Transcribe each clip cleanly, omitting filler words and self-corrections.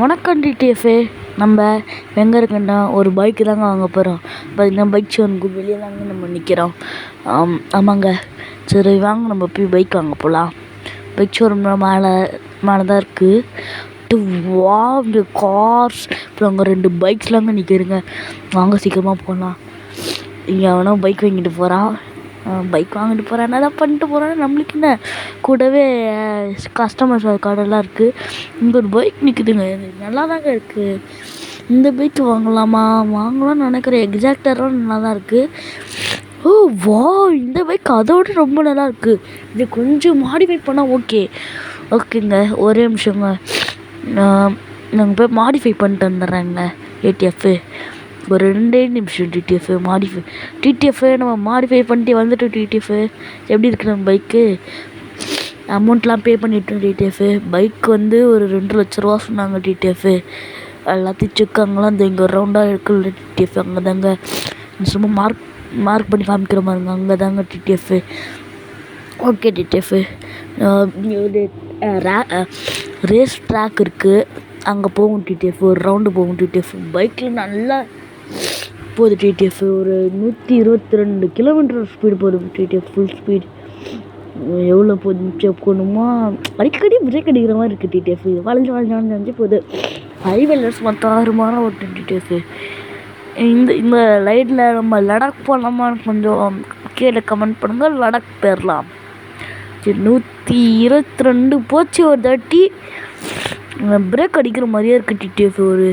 வணக்கம் டிடிஎஃப்ஏ. நம்ம எங்கே இருக்குன்னா ஒரு பைக்கு தாங்க வாங்க போகிறோம். பார்த்தீங்கன்னா பைக் ஷோரூமுக்கு வெளியே தாங்க நம்ம நிற்கிறோம். ஆமாங்க. சரி வாங்க நம்ம போய் பைக் வாங்க போகலாம். பைக் ஷோரூமில் மேலே தான் இருக்குது. வா இந்த கார்ஸ் அப்புறம் அங்கே 2 பைக்ஸ்லாங்க நிற்கிறேங்க. வாங்க சீக்கிரமாக போகலாம். இங்கே அவனா பைக் வாங்கிட்டு போகிறான். பைக் வாங்கிட்டு போகிறேன், என்ன தான் பண்ணிட்டு போகிறேன், நம்மளுக்கு என்ன. கூடவே கஸ்டமர்ஸ் கார்டெல்லாம் இருக்குது. இங்கே ஒரு பைக் நிற்குதுங்க, நல்லா தாங்க இருக்குது. இந்த பைக் வாங்கலாம்னு நினைக்கிறேன். எக்ஸாக்டரும் நல்லா தான் இருக்குது. ஓ வா, இந்த பைக் அதோட ரொம்ப நல்லா இருக்குது. இது கொஞ்சம் மாடிஃபை பண்ணால் ஓகேங்க. ஒரே நிமிஷங்க, நாங்கள் போய் மாடிஃபை பண்ணிட்டு வந்துடுறேங்க. ஏடிஎஃப்பு ஒரு 2 நிமிஷம். டிடிஎஃப்பு நம்ம மாடிஃபை பண்ணிட்டு வந்துட்டோம். டிடிஎஃப்பு எப்படி இருக்குது நம்ம பைக்கு? அமௌண்ட்லாம் பே பண்ணிட்டோம். டிடிஎஃப்பு பைக் வந்து ஒரு 2 லட்ச ரூபா சொன்னாங்க. டிடிஎஃப்பு எல்லாத்தையும் செக்காங்களாம் அந்த இங்கே ரவுண்டாக இருக்குல்ல டிடிஎஃப், அங்கே தாங்க சும்மா மார்க் பண்ணி காமிக்கிற மாதிரிங்க, அங்கே தாங்க டிடிஎஃப்பு. ஓகே டிடிஎஃப்பு, ரேஸ் ட்ராக் இருக்குது, அங்கே போகும் டிடிஎஃப். ஒரு ரவுண்டு போகும் டிடிஎஃப். பைக்கில் நல்லா போகுது டிடிஎஃப். ஒரு 122 கிலோமீட்டர் ஸ்பீடு போகுது டிடிஎஃப், ஃபுல் ஸ்பீட். எவ்வளோ போகுது செக் பண்ணுமா? அடிக்கடி பிரேக் அடிக்கிற மாதிரி இருக்குது டிடிஎஃப். வளைஞ்சு போகுது. ஹைவேல சும்மா தாறுமாறாக ஓட்டும் டிடிஎஃப். இந்த லைட்டில் நம்ம லடாக் போகலாமான்னு கொஞ்சம் கீழே கமெண்ட் பண்ணுங்கள். லடாக் போயிடலாம். 122 போச்சு. ஒரு 30 பிரேக் அடிக்கிற மாதிரியே இருக்குது டிடிஎஃப். ஒரு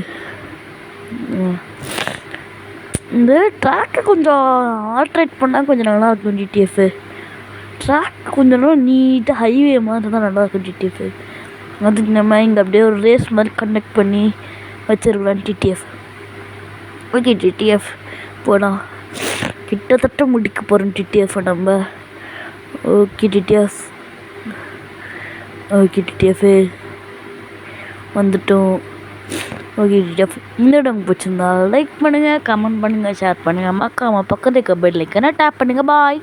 இந்த ட்ராக்கை கொஞ்சம் ஆல்ட்ரேட் பண்ணால் கொஞ்சம் நல்லாயிருக்கும் டிடிஎஃப். ட்ராக் கொஞ்சம் நல்லா நீட்டாக ஹைவே மாதிரி தான் நல்லாயிருக்கும் டிடிஎஃப். அதுக்கு நம்ம இங்கே அப்படியே ஒரு ரேஸ் மாதிரி கண்டக்ட் பண்ணி வச்சுருக்கலாம் டிடிஎஃப். ஓகே டிடிஎஃப் போனால் கிட்டத்தட்ட முடிக்க போகிறோம் டிடிஎஃப் நம்ம. ஓகே டிடிஎஃப் வந்துட்டோம். ஓகே டிடிஎஃப், இந்த இடம் பிடிச்சிருந்தா லைக் பண்ணுங்கள், கமெண்ட் பண்ணுங்கள், ஷேர் பண்ணுங்கள். மறக்காம பக்கத்துக்கு பெல் ஐக்கானை டேப் பண்ணுங்கள். பாய்.